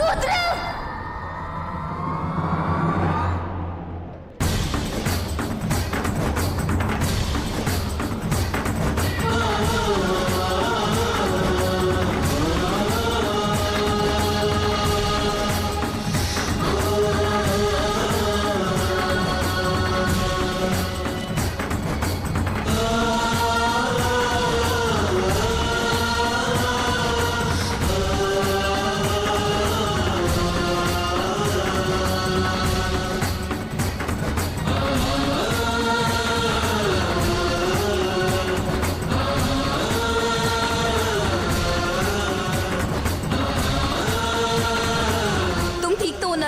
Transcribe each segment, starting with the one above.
रुद्र!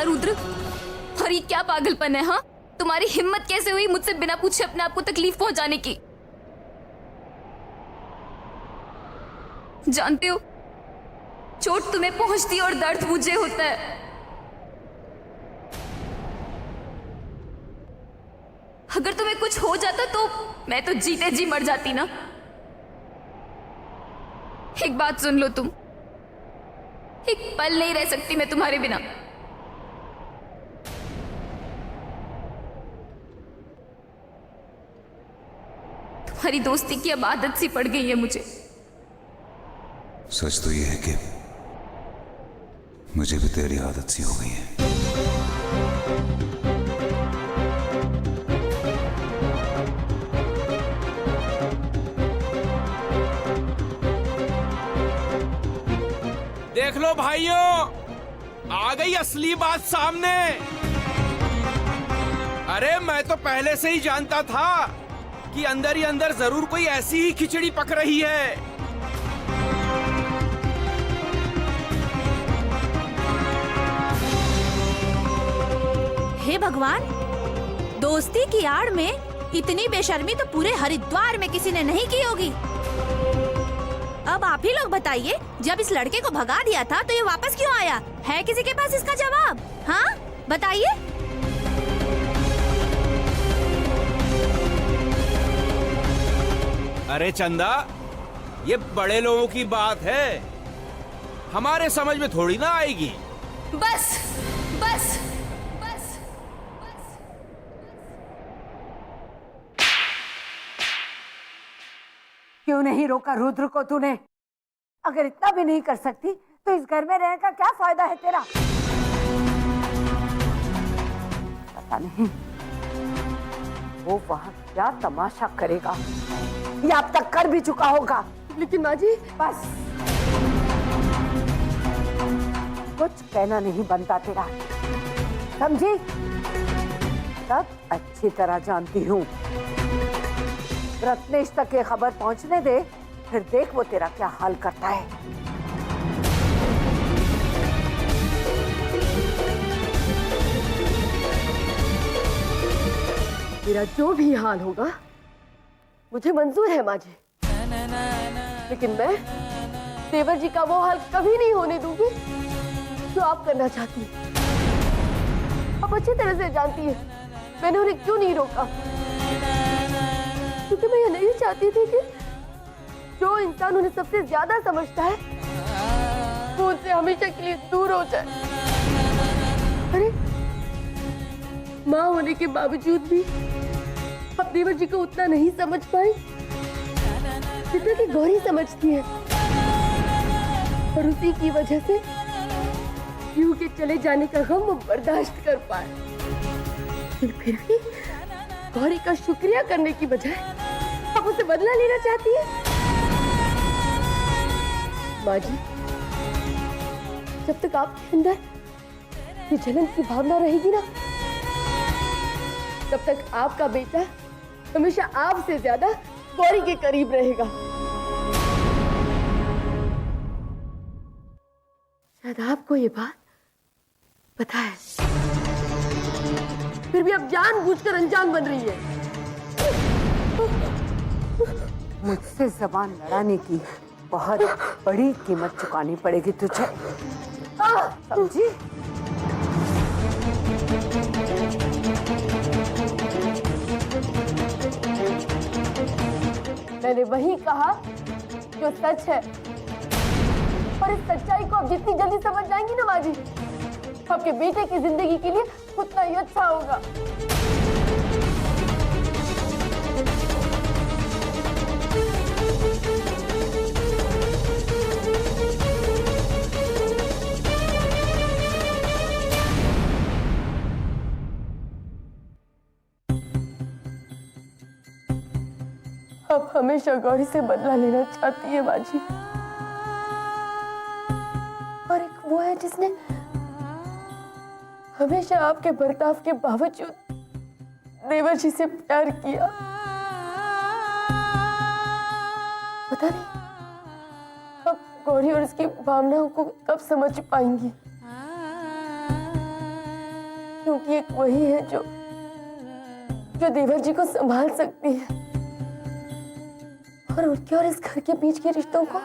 रुद्र, और ये क्या पागलपन है? हाँ, तुम्हारी हिम्मत कैसे हुई मुझसे बिना पूछे अपने आप को तकलीफ पहुंचाने की? जानते हो, चोट तुम्हें पहुंचती और दर्द मुझे होता है। अगर तुम्हें कुछ हो जाता तो मैं तो जीते जी मर जाती ना। एक बात सुन लो, तुम एक पल नहीं रह सकती मैं तुम्हारे बिना। तुम्हारी दोस्ती की अब आदत सी पड़ गई है मुझे। सच तो ये है कि मुझे भी तेरी आदत सी हो गई है। देख लो भाइयों, आ गई असली बात सामने। अरे मैं तो पहले से ही जानता था कि अंदर ही अंदर जरूर कोई ऐसी ही खिचड़ी पक रही है। हे भगवान, दोस्ती की आड़ में इतनी बेशर्मी तो पूरे हरिद्वार में किसी ने नहीं की होगी। अब आप ही लोग बताइए, जब इस लड़के को भगा दिया था तो ये वापस क्यों आया? है किसी के पास इसका जवाब? हाँ, बताइए। अरे चंदा, ये बड़े लोगों की बात है, हमारे समझ में थोड़ी ना आएगी। बस बस बस बस। क्यों नहीं रोका रुद्र को तूने? अगर इतना भी नहीं कर सकती तो इस घर में रहने का क्या फायदा है तेरा? पता नहीं वो वहां क्या तमाशा करेगा, ये अब तक कर भी चुका होगा। लेकिन माँ जी, बस कुछ कहना नहीं बनता तेरा, समझी? सब अच्छी तरह जानती हूँ। रत्नेश तक ये खबर पहुंचने दे, फिर देख वो तेरा क्या हाल करता है। मेरा जो भी हाल होगा मुझे मंजूर है माँ जी, लेकिन मैं देवर जी का वो हाल कभी नहीं होने दूंगी जो आप करना चाहती हैं। आप अच्छी तरह से जानती है मैंने उन्हें क्यों नहीं रोका, क्योंकि मैं ये नहीं चाहती थी कि जो इंसान उन्हें सबसे ज्यादा समझता है वो उनसे हमेशा के लिए दूर हो जाए। अरे माँ होने के बावजूद भी अब देवर जी को उतना नहीं समझ पाई जितना कि गौरी समझती है, और उसी की वजह से यू के चले जाने का गम वो बर्दाश्त कर पाए। लेकिन फिर भी गौरी का शुक्रिया करने की बजाय अब उसे बदला लेना चाहती है। माँ जी, जब तक आपके अंदर ये जलन की भावना रहेगी ना, तब तक आपका बेटा हमेशा आपसे ज्यादा गौरी के करीब रहेगा। शायद आपको ये बात पता है, फिर भी अब जानबूझकर अनजान बन रही है। मुझसे जबान लड़ाने की बहुत बड़ी कीमत चुकानी पड़ेगी तुझे, समझी? मैंने वही कहा जो सच है, और इस सच्चाई को आप जितनी जल्दी समझ जाएंगी ना माँ जी, आपके बेटे की जिंदगी के लिए उतना ही अच्छा होगा। आप हमेशा गौरी से बदला लेना चाहती है बाजी, और एक वो है जिसने हमेशा आपके बर्ताव के बावजूद देवर जी से प्यार किया। पता नहीं अब गौरी और उसकी भावनाओं को कब समझ पाएंगी, क्योंकि एक वही है जो देवर जी को संभाल सकती है और उनके और इस घर के बीच के रिश्तों को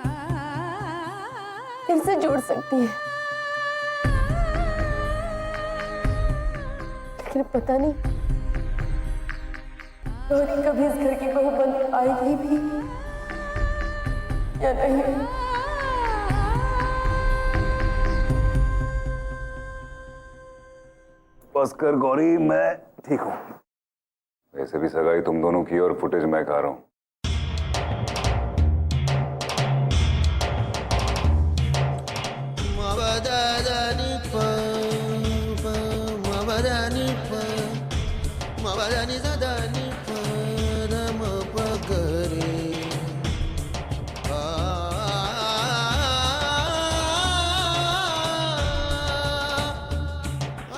फिर से जोड़ सकती है। लेकिन पता नहीं गौरी कभी इस घर की बहू बन आएगी भी या नहीं। बस कर गौरी, मैं ठीक हूँ। वैसे भी सगाई तुम दोनों की और फुटेज मैं खा रहा हूँ।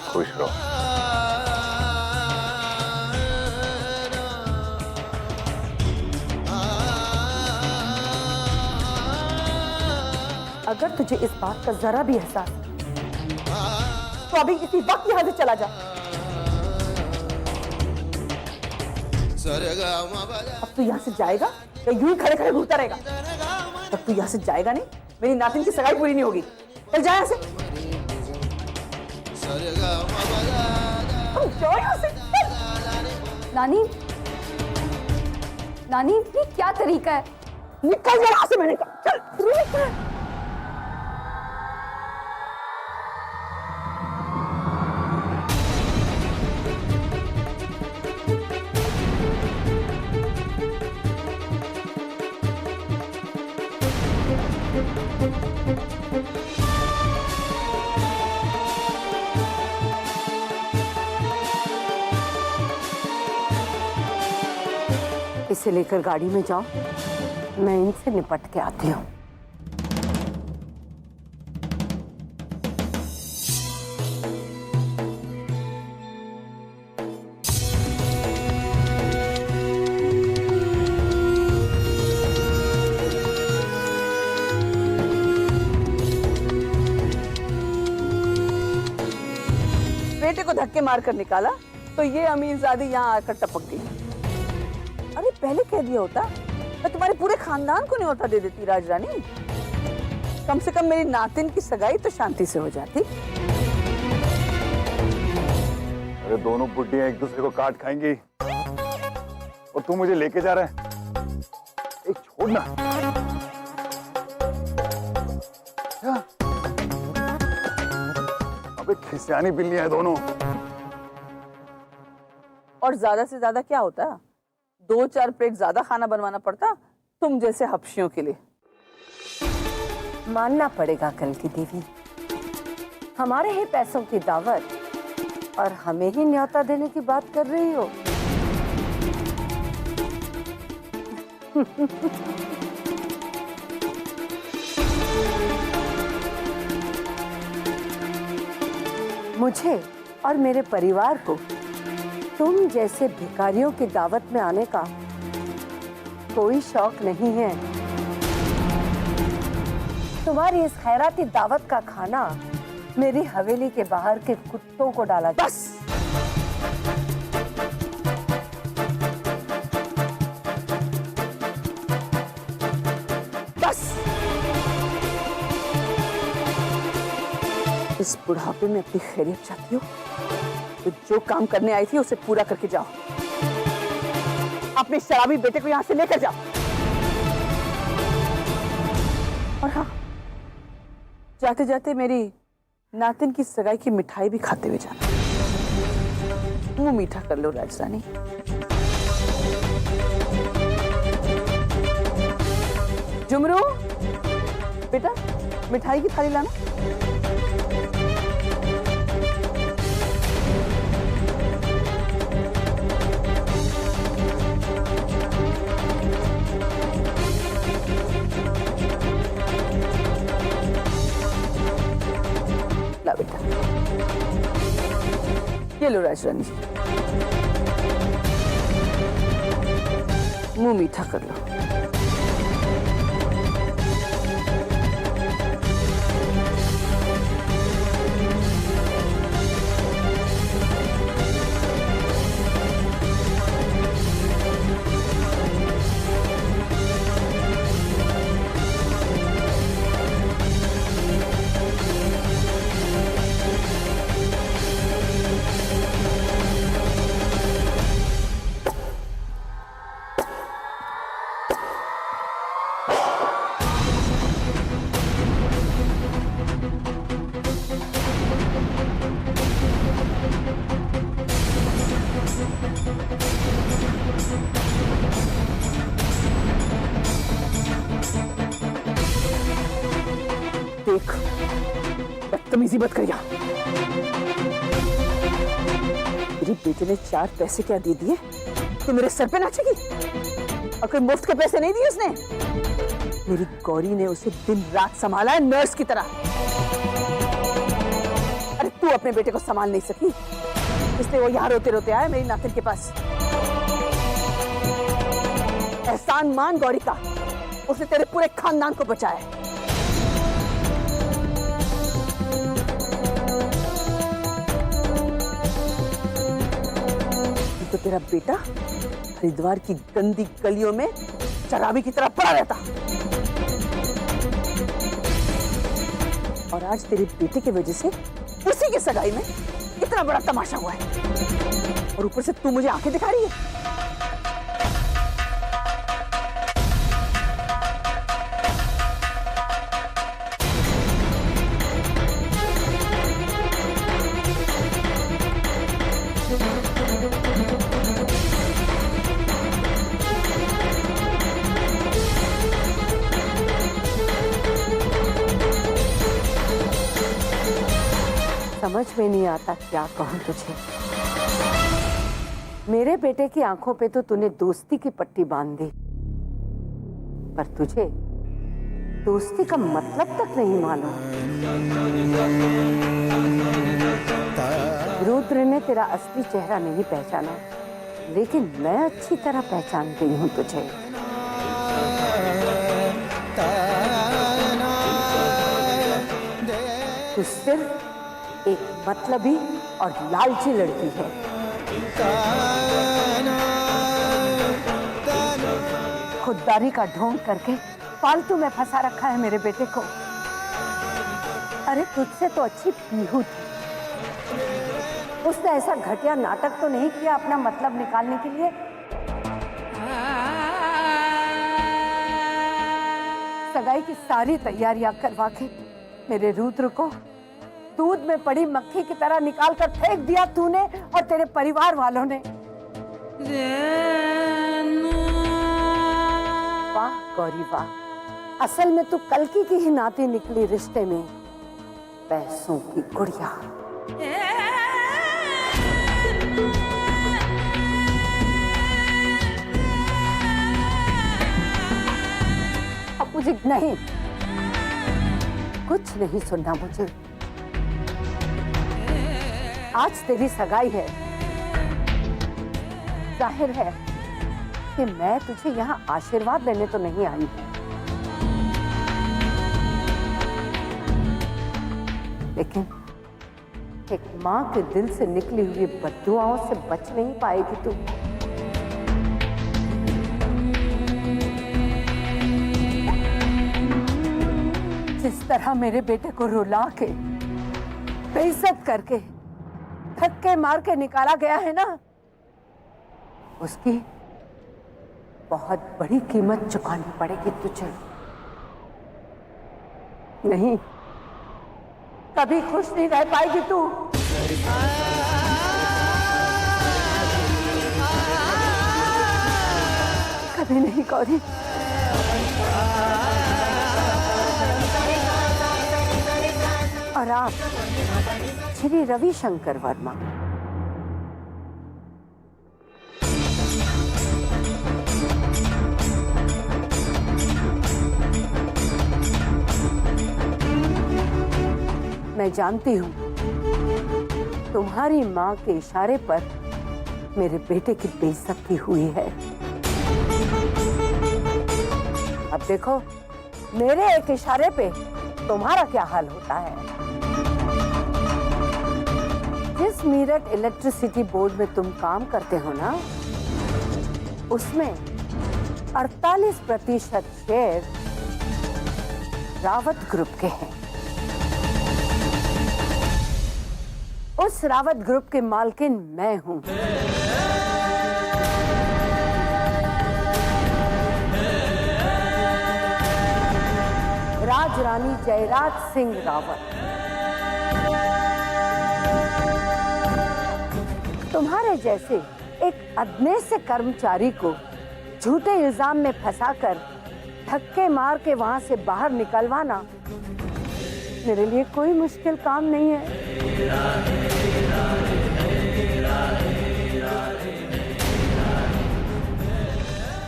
खुश रहो। अगर तुझे इस बात का जरा भी एहसास है तो अभी इसी वक्त यहां से चला जा। अब तू यहाँ से जाएगा या यूं ही खड़े खड़े घूरता रहेगा? तब तू यहाँ से जाएगा नहीं, मेरी नातिन की सगाई पूरी नहीं होगी। चल जा यहाँ से। जाओ यहाँ से। नानी, नानी ये क्या तरीका है? निकल जा यहाँ से, मैंने कहा। चल तू निकल। इसे लेकर गाड़ी में जाओ, मैं इनसे निपट के आती हूँ। बेटे को धक्के मारकर निकाला तो ये अमीरजादी यहाँ आकर टपक गई। अरे पहले कह दिया होता मैं तुम्हारे पूरे खानदान को न्योता दे देती राजरानी। कम से कम मेरी नातिन की सगाई तो शांति से हो जाती। अरे दोनों बुड्ढियां एक दूसरे को काट खाएंगी और तू मुझे लेके जा रहा है। एक छोड़ना क्या? अबे खिसियानी बिल्लियां हैं दोनों। और ज्यादा से ज्यादा क्या होता, 2-4 प्लेट ज्यादा खाना बनवाना पड़ता तुम जैसे हपशियों के लिए। मानना पड़ेगा कल की देवी, हमारे ही पैसों की दावत और हमें ही न्योता देने की बात कर रही हो। मुझे और मेरे परिवार को तुम जैसे भिखारियों की दावत में आने का कोई शौक नहीं है। तुम्हारी इस खैराती दावत का खाना मेरी हवेली के बाहर के कुत्तों को डाला। बस बस, इस बुढ़ापे में अपनी खैरियत चाहती हो तो जो काम करने आई थी उसे पूरा करके जाओ। अपने शराबी बेटे को यहां से लेकर जाओ। और हाँ, जाते जाते मेरी नातिन की सगाई की मिठाई भी खाते हुए जाना। मुंह मीठा कर लो राजरानी। जुमरू, बेटा मिठाई की थाली लाना। ला बेटा, ये लो राजरानी जी, मुंह मीठा कर लो। देख, बदतमीजी मत करिया। मेरी बेटे ने 4 पैसे क्या दे दिए तो मेरे सर पे नाचेगी? और कोई मुफ्त के पैसे नहीं दिए उसने। मेरी गौरी ने उसे दिन रात संभाला है नर्स की तरह। अरे तू अपने बेटे को संभाल नहीं सकी, इसलिए वो यहाँ रोते रोते आया मेरी नातिन के पास। एहसान मान गौरी का, उसने तेरे पूरे खानदान को बचाया है। तो तेरा बेटा हरिद्वार की गंदी गलियों में शराबी की तरह पड़ा रहता, और आज तेरे बेटे की वजह से उसी की सगाई में इतना बड़ा तमाशा हुआ है, और ऊपर से तू मुझे आंखें दिखा रही है। समझ में नहीं आता क्या कहूं तुझे। मेरे बेटे की आंखों पे तो तूने दोस्ती की पट्टी बांध दी, पर तुझे दोस्ती का मतलब तक नहीं मालूम। रुद्र ने तेरा असली चेहरा नहीं पहचाना, लेकिन मैं अच्छी तरह पहचान गई हूं तुझे। तू सिर्फ एक मतलबी और लालची लड़की है। खुददारी का ढोंग करके फालतू में फंसा रखा है मेरे बेटे को। अरे तुझसे तो अच्छी पीहू थी, उसने ऐसा घटिया नाटक तो नहीं किया अपना मतलब निकालने के लिए। सगाई की सारी तैयारियां करवा के मेरे रुद्र को दूध में पड़ी मक्खी की तरह निकाल कर फेंक दिया तूने और तेरे परिवार वालों ने। वाह गौरी वाह, असल में तू कल्कि की ही नाती निकली रिश्ते में, पैसों की गुड़िया। अब मुझे नहीं, कुछ नहीं सुनना मुझे। आज तेरी सगाई है, जाहिर है कि मैं तुझे यहाँ आशीर्वाद देने तो नहीं आई हूँ, लेकिन एक माँ के दिल से निकली हुई बद्दुआओं से बच नहीं पाएगी तू। जिस तरह मेरे बेटे को रुला के, बेइज्जत करके, धक्के मार के निकाला गया है ना, उसकी बहुत बड़ी कीमत चुकानी पड़ेगी तुझे। नहीं, कभी खुश नहीं रह पाएगी तू। कभी नहीं गौरी। और आप श्री रविशंकर वर्मा, मैं जानती हूँ तुम्हारी माँ के इशारे पर मेरे बेटे की बेइज्जती हुई है। अब देखो मेरे एक इशारे पे तुम्हारा क्या हाल होता है। जिस मीरठ इलेक्ट्रिसिटी बोर्ड में तुम काम करते हो ना, उसमें 48% शेयर रावत ग्रुप के हैं। उस रावत ग्रुप के मालकिन मैं हूं। राजरानी जयराज सिंह रावत। तुम्हारे जैसे एक अदने से कर्मचारी को झूठे इल्जाम में फंसाकर धक्के मार के वहां से बाहर निकलवाना मेरे लिए कोई मुश्किल काम नहीं है।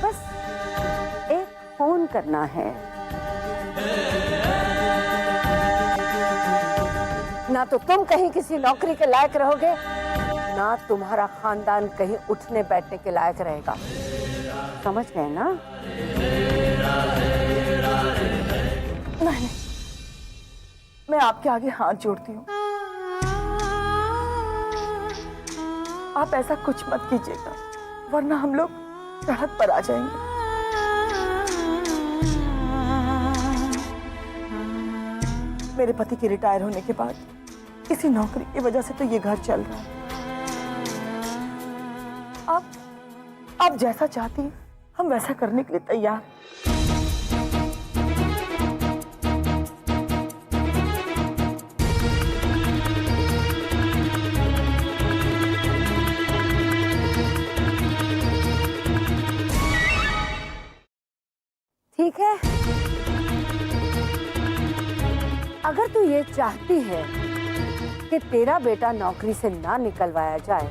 बस एक फोन करना है। ना तो तुम कहीं किसी नौकरी के लायक रहोगे, ना तुम्हारा खानदान कहीं उठने बैठने के लायक रहेगा। समझ गए ना? नहीं, मैं आपके आगे हाथ जोड़ती हूँ। आप ऐसा कुछ मत कीजिएगा, वरना हम लोग सड़क पर आ जाएंगे। मेरे पति के रिटायर होने के बाद किसी नौकरी की वजह से तो ये घर चल रहा है। आप जैसा चाहती हैं, हम वैसा करने के लिए तैयार हैं। ठीक है, अगर तू ये चाहती है कि तेरा बेटा नौकरी से ना निकलवाया जाए,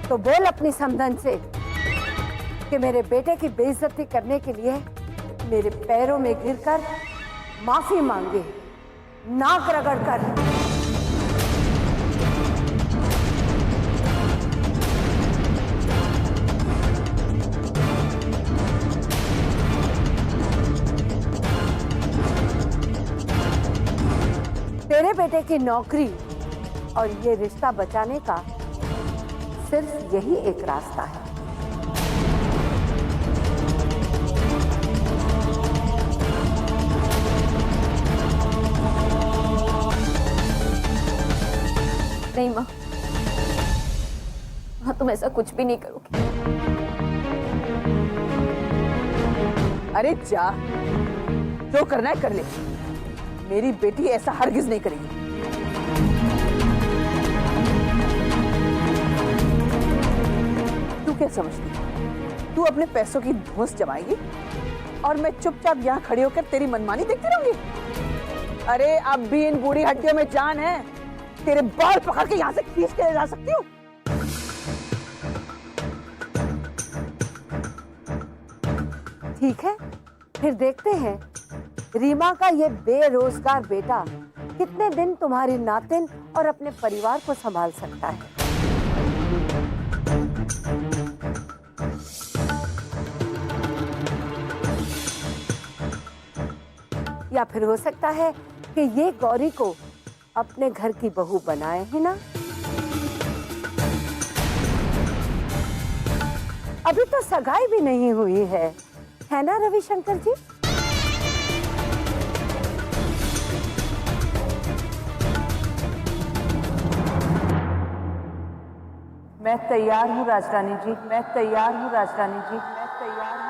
तो बोल अपनी समधन से कि मेरे बेटे की बेइज्जती करने के लिए मेरे पैरों में गिरकर माफी मांगे, नाक रगड़कर। तेरे बेटे की नौकरी और ये रिश्ता बचाने का सिर्फ यही एक रास्ता है। नहीं माँ, तुम ऐसा कुछ भी नहीं करोगे। अरे जा, जो करना है कर ले। मेरी बेटी ऐसा हरगिज नहीं करेगी। तू क्या समझती है? तू अपने पैसों की धौंस जमाएगी और मैं चुपचाप यहाँ खड़ी होकर तेरी मनमानी देखती रहूंगी? अरे अब भी इन बूढ़ी हड्डियों में जान है। तेरे बाल पकड़ के यहाँ से खींच के ले जा सकती हूँ। ठीक है, फिर देखते हैं रीमा का ये बेरोजगार बेटा कितने दिन तुम्हारी नातिन और अपने परिवार को संभाल सकता है। या फिर हो सकता है कि ये गौरी को अपने घर की बहू बनाए है ना। अभी तो सगाई भी नहीं हुई है ना रविशंकर जी? मैं तैयार हूँ राजरानी जी, मैं तैयार हूँ राजरानी जी, मैं तैयार हूँ।